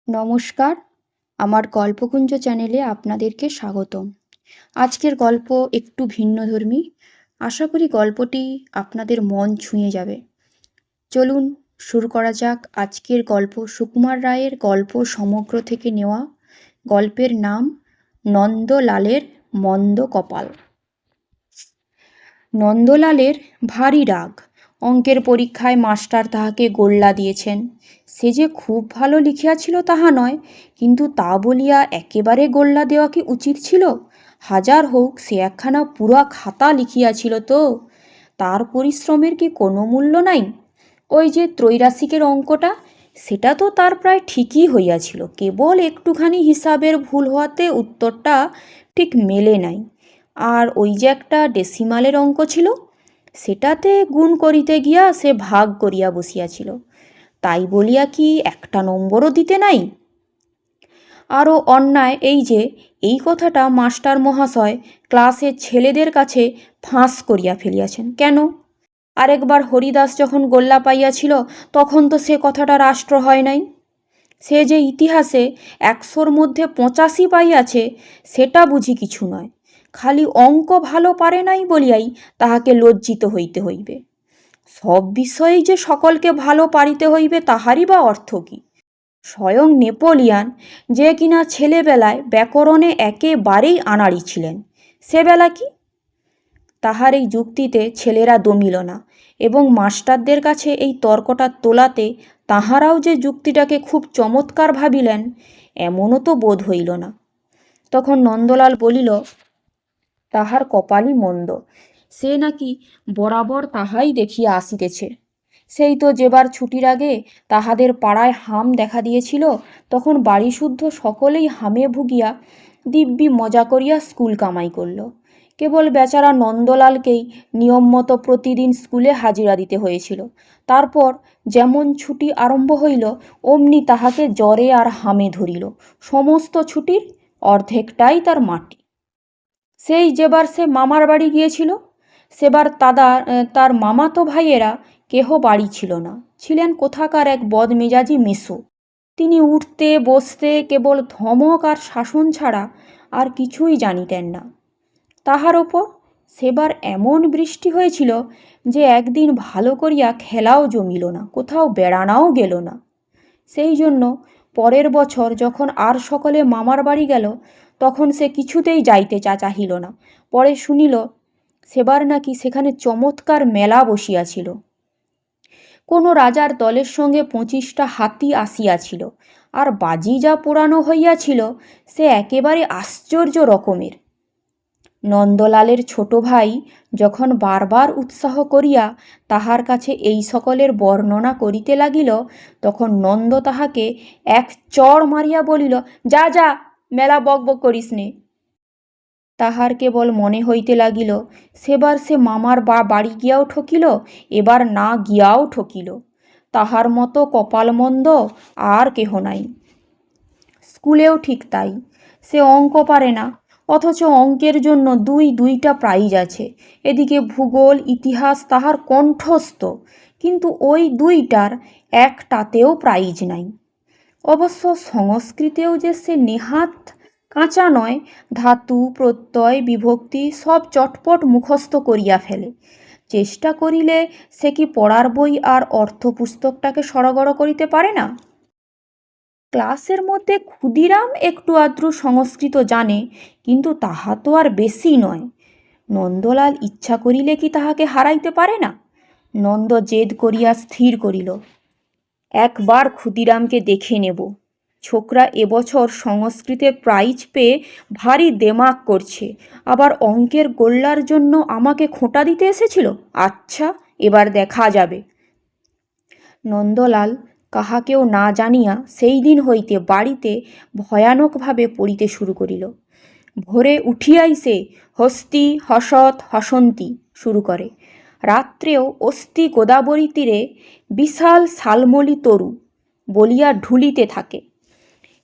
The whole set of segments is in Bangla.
নমস্কার, আমার গল্পকুঞ্জ চ্যানেলে আপনাদেরকে স্বাগতম। আজকের গল্প একটু ভিন্নধর্মী। আশা করি গল্পটি আপনাদের মন ছুঁয়ে যাবে। চলুন শুরু করা যাক আজকের গল্প। সুকুমার রায়ের গল্প সমগ্র থেকে নেওয়া। গল্পের নাম নন্দলালের মন্দ কপাল। নন্দলালের ভারী রাগ। অঙ্কের পরীক্ষায় মাস্টার তাহাকে গোল্লা দিয়েছেন। সে যে খুব ভালো লিখিয়াছিল তাহা নয়, কিন্তু তা বলিয়া একেবারে গোল্লা দেওয়া কি উচিত ছিল? হাজার হোক সে একখানা পুরা খাতা লিখিয়াছিল তো, তার পরিশ্রমের কি কোনো মূল্য নাই? ওই যে ত্রৈরাশিকের অঙ্কটা, সেটা তো তার প্রায় ঠিকই হইয়াছিল, কেবল একটুখানি হিসাবের ভুল হওয়াতে উত্তরটা ঠিক মেলে নাই। আর ওই যে একটা ডেসিমালের অঙ্ক ছিল, সেটাতে গুণ করিতে গিয়া সে ভাগ করিয়া বসিয়াছিল, তাই বলিয়া কি একটা নম্বরও দিতে নাই? আরও অন্যায় এই যে এই কথাটা মাস্টার মহাশয় ক্লাসের ছেলেদের কাছে ফাঁস করিয়া ফেলিয়াছেন। কেন? আরেকবার হরিদাস যখন গোল্লা পাইয়াছিল, তখন তো সে কথাটা রাষ্ট্র হয় নাই। সে যে ইতিহাসে 100-র মধ্যে 85 পাইয়াছে, সেটা বুঝি কিছু নয়। খালি অঙ্ক ভালো পারে নাই বলিয়াই তাহাকে লজ্জিত হইতে হইবে। সব বিষয়েই যে সকলকে ভালো পারিতে হইবে, তাহারই বা অর্থ কী? স্বয়ং নেপোলিয়ান, যে কিনা ছেলেবেলায় ব্যাকরণে একেবারেই আনাড়ি ছিলেন, সে বেলা কি? তাহার এই যুক্তিতে ছেলেরা দমিল না, এবং মাস্টারদের কাছে এই তর্কটা তোলাতে তাহারাও যে যুক্তিটাকে খুব চমৎকার ভাবিলেন, এমনও তো বোধ হইল না। তখন নন্দলাল বলিল, তাহার কপালই মন্দ। সে নাকি বরাবর তাহাই দেখিয়া আসিতেছে। সেই তো যেবার ছুটির আগে তাহাদের পাড়ায় হাম দেখা দিয়েছিল, তখন বাড়িশুদ্ধ সকলেই হামে ভুগিয়া দিব্যি মজা করিয়া স্কুল কামাই করল। কেবল বেচারা নন্দলালকেই নিয়ম মতো প্রতিদিন স্কুলে হাজিরা দিতে হয়েছিল। তারপর যেমন ছুটি আরম্ভ হইল, অমনি তাহাকে জ্বরে আর হামে ধরিল। সমস্ত ছুটির অর্ধেকটাই তার মাটি। সেই যেবার সে মামার বাড়ি গিয়েছিল, সেবার তার মামাতো ভাইয়েরা কেহ বাড়ি ছিল না, ছিলেন কোথাকার এক বদমেজাজি মেসো। তিনি উঠতে বসতে কেবল ধমক আর শাসন ছাড়া আর কিছুই জানিতেন না। তাহার ওপর সেবার এমন বৃষ্টি হয়েছিল যে একদিন ভালো করিয়া খেলাও জমিল না, কোথাও বেড়ানাও গেল না। সেই জন্য পরের বছর যখন আর সকলে মামার বাড়ি গেল, তখন সে কিছুতেই যাইতে চাহিল না। পরে শুনিল সেবার নাকি সেখানে চমৎকার মেলা বসিয়াছিল। কোনো রাজার দলের সঙ্গে 25টা হাতি আসিয়াছিল, আর বাজি যা পোড়ানো হইয়াছিল সে একেবারে আশ্চর্য রকমের। নন্দলালের ছোট ভাই যখন বারবার উৎসাহ করিয়া তাহার কাছে এই সকলের বর্ণনা করিতে লাগিল, তখন নন্দ তাহাকে এক চড় মারিয়া বলিল, যা যা, মেলা বক বক করিস নে। তাহার কেবল মনে হইতে লাগিল সেবার সে মামার বাড়ি গিয়াও ঠকিল, এবার না গিয়াও ঠকিল। তাহার মতো কপালমন্দ আর কেহ নাই। স্কুলেও ঠিক তাই। সে অঙ্ক পারে না, অথচ অঙ্কের জন্য 2টা প্রাইজ আছে। এদিকে ভূগোল ইতিহাস তাহার কণ্ঠস্থ, কিন্তু ওই 2টার একটাতেও প্রাইজ নাই। অবশ্য সংস্কৃতেও যে সে নেহাত কাঁচা নয়, ধাতু প্রত্যয় বিভক্তি সব চটপট মুখস্থ করিয়া ফেলে। চেষ্টা করিলে সে কি পড়ার বই আর অর্থপুস্তকটাকে সড়গড় করিতে পারে না? ক্লাসের মধ্যে ক্ষুদিরাম একটু আধটু সংস্কৃত জানে, কিন্তু তাহা তো আর বেশি নয়। নন্দলাল ইচ্ছা করিলে কি তাহাকে হারাইতে পারে না? নন্দ জেদ করিয়া স্থির করিল, একবার ক্ষুদিরামকে দেখে নেব। ছোকরা এবছর সংস্কৃতে প্রাইজ পেয়ে ভারী দেমাক করছে, আবার অঙ্কের গোল্লার জন্য আমাকে খোঁটা দিতে এসেছিল। আচ্ছা, এবার দেখা যাবে। নন্দলাল কাহাকেও না জানিয়া সেই দিন হইতে বাড়িতে ভয়ানকভাবে পড়িতে শুরু করিল। ভোরে উঠিয়াই সে হস্তি হসৎ হসন্তি শুরু করে। রাত্রেও অস্তি গোদাবরী তীরে বিশাল শালমলি তরু বলিয়া ঢুলিতে থাকে।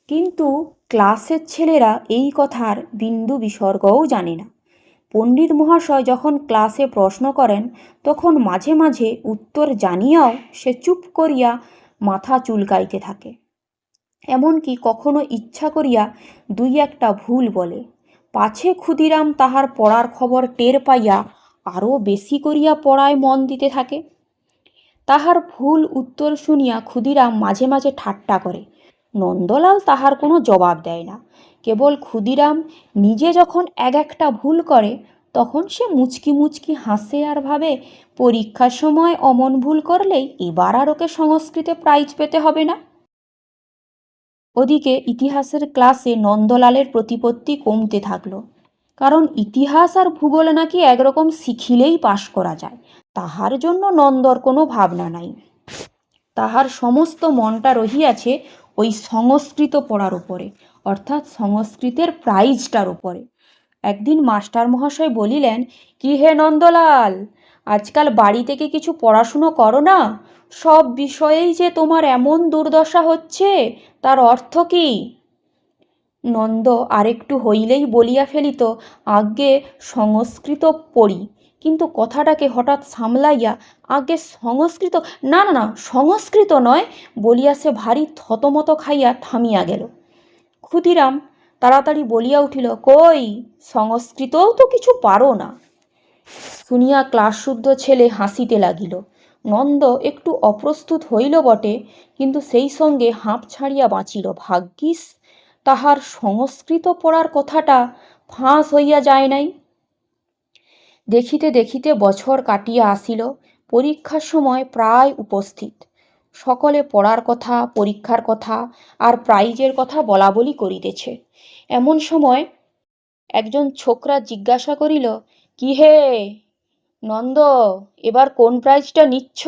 কিন্তু ক্লাসের ছেলেরা এই কথার বিন্দু বিসর্গও জানে না। পণ্ডিত মহাশয় যখন ক্লাসে প্রশ্ন করেন, তখন মাঝে মাঝে উত্তর জানিয়াও সে চুপ করিয়া মাথা চুলকাইতে থাকে। এমনকি কখনো ইচ্ছা করিয়া দুই একটা ভুল বলে, পাছে ক্ষুদিরাম তাহার পড়ার খবর টের পাইয়া আরও বেশি করিয়া পড়ায় মন দিতে থাকে। তাহার ভুল উত্তর শুনিয়া ক্ষুদিরাম মাঝে মাঝে ঠাট্টা করে। নন্দলাল তাহার কোনো জবাব দেয় না। কেবল ক্ষুদিরাম নিজে যখন এক একটা ভুল করে তখন সে মুচকি মুচকি হাসে আর ভাবে, পরীক্ষার সময় অমন ভুল করলেই এবার আর ওকে সংস্কৃতে প্রাইজ পেতে হবে না। ওদিকে ইতিহাসের ক্লাসে নন্দলালের প্রতিপত্তি কমতে থাকলো, কারণ ইতিহাস আর ভূগোলে নাকি একরকম শিখিলেই পাশ করা যায়। তাহার জন্য নন্দর কোনো ভাবনা নাই। তাহার সমস্ত মনটা রহিয়াছে ওই সংস্কৃত পড়ার উপরে, অর্থাৎ সংস্কৃতের প্রাইজটার উপরে। একদিন মাস্টার মহাশয় বলিলেন, কি হে নন্দলাল, আজকাল বাড়ি থেকে কিছু পড়াশুনো করো না? সব বিষয়েই যে তোমার এমন দুর্দশা হচ্ছে, তার অর্থ কি? নন্দ আরেকটু হইলেই বলিয়া ফেলিত, আজ্ঞে সংস্কৃত পড়ি, কিন্তু কথাটাকে হঠাৎ সামলাইয়া, আজ্ঞে সংস্কৃত, না না না সংস্কৃত নয় বলিয়া সে ভারী থতমত খাইয়া থামিয়া গেল। ক্ষুদিরাম তাড়াতাড়ি বলিয়া উঠিল, কই, সংস্কৃতও তো কিছু পারো না। শুনিয়া ক্লাসশুদ্ধ ছেলে হাসিতে লাগিল। নন্দ একটু অপ্রস্তুত হইল বটে, কিন্তু সেই সঙ্গে হাঁপ ছাড়িয়া বাঁচিল। ভাগ্যিস তাহার সংস্কৃত পড়ার কথাটা ফাঁস হইয়া যায় নাই। দেখিতে দেখিতে বছর কাটিয়া আসিল। পরীক্ষার সময় প্রায় উপস্থিত। সকলে পড়ার কথা, পরীক্ষার কথা আর প্রাইজের কথা বলা বলি করিতেছে। এমন সময় একজন ছোকরা জিজ্ঞাসা করিল, কি হে নন্দ, এবার কোন প্রাইজটা নিচ্ছ?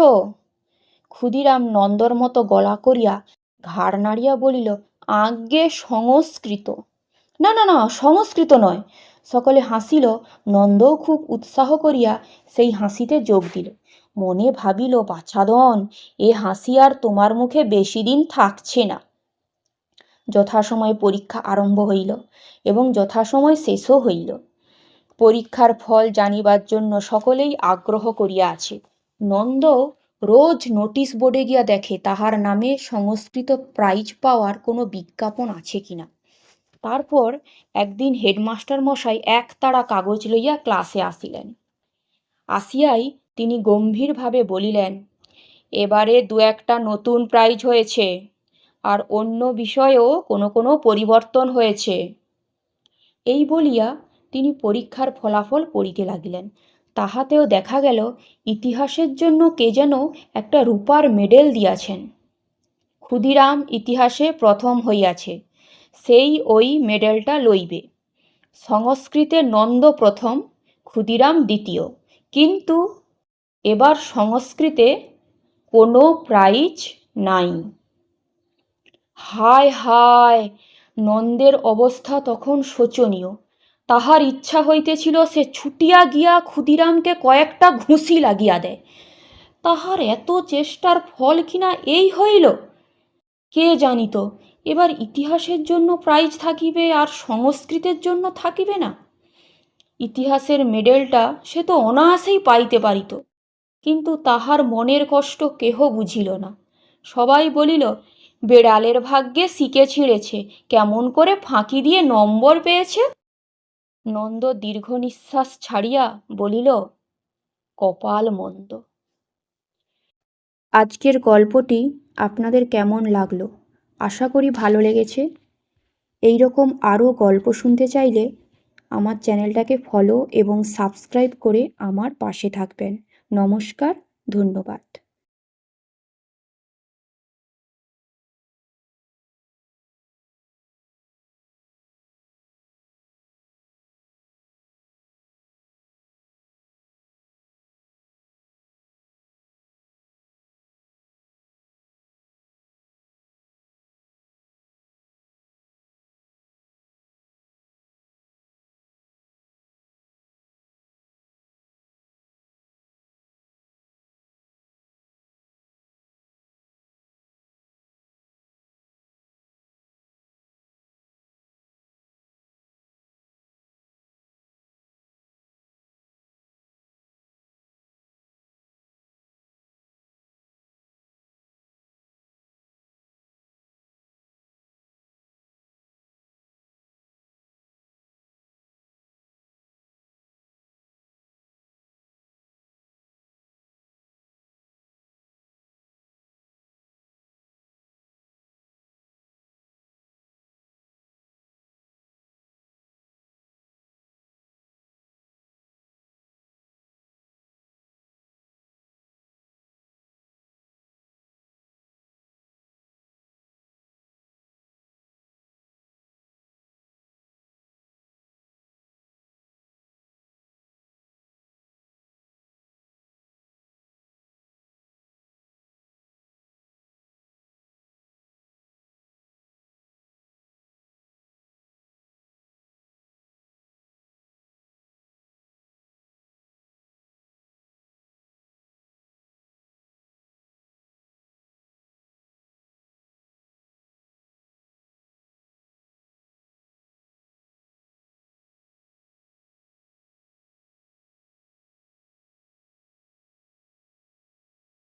ক্ষুদিরাম নন্দর মতো গলা করিয়া ঘাড় নাড়িয়া বলিল, আজ্ঞে সংস্কৃত। না না না সংস্কৃত নয়। সকলে হাসিল। নন্দও খুব উৎসাহ করিয়া সেই হাসিতে যোগ দিল। মনে ভাবিল, বাছাধন, এ হাসি আর তোমার মুখে বেশি দিন থাকছে না। যথাসময়ে পরীক্ষা আরম্ভ হইল এবং যথাসময় শেষও হইল। পরীক্ষার ফল জানিবার জন্য সকলেই আগ্রহ করিয়া আছে। নন্দ রোজ নোটিশ বোর্ডে গিয়া দেখে তাহার নামে সংস্কৃত প্রাইজ পাওয়ার কোনো বিজ্ঞাপন আছে কিনা। তারপর একদিন হেডমাস্টার মশাই একতাড়া কাগজ লইয়া ক্লাসে আসিলেন। আসিয়াই তিনি গম্ভীরভাবে বলিলেন, এবারে দু একটা নতুন প্রাইজ হয়েছে, আর অন্য বিষয়েও কোনো কোনো পরিবর্তন হয়েছে। এই বলিয়া তিনি পরীক্ষার ফলাফল পড়িতে লাগিলেন। তাহাতেও দেখা গেল ইতিহাসের জন্য কে যেন একটা রূপার মেডেল দিয়াছেন। ক্ষুদিরাম ইতিহাসে প্রথম হইয়াছে, সেই ওই মেডেলটা লইবে। সংস্কৃতে নন্দ প্রথম, ক্ষুদিরাম দ্বিতীয়, কিন্তু এবার সংস্কৃতে কোনো প্রাইজ নাই। হায় হায়, নন্দের অবস্থা তখন শোচনীয়। তাহার ইচ্ছা হইতেছিল সে ছুটিয়া গিয়া ক্ষুদিরামকে কয়েকটা ঘুষি লাগিয়া দেয়। তাহার এত চেষ্টার ফল কিনা এই হইল। কে জানিত এবার ইতিহাসের জন্য প্রাইজ থাকিবে আর সংস্কৃতের জন্য থাকিবে না। ইতিহাসের মেডেলটা সে তো অনায়াসেই পাইতে পারিত, কিন্তু তাহার মনের কষ্ট কেহ বুঝিল না। সবাই বলিল, বেড়ালের ভাগ্যে শিকে ছিঁড়েছে, কেমন করে ফাঁকি দিয়ে নম্বর পেয়েছে। নন্দ দীর্ঘ নিঃশ্বাস ছাড়িয়া বলিল, কপাল মন্দ। আজকের গল্পটি আপনাদের কেমন লাগলো? আশা করি ভালো লেগেছে। এই রকম আরও গল্প শুনতে চাইলে আমার চ্যানেলটাকে ফলো এবং সাবস্ক্রাইব করে আমার পাশে থাকবেন। নমস্কার, ধন্যবাদ।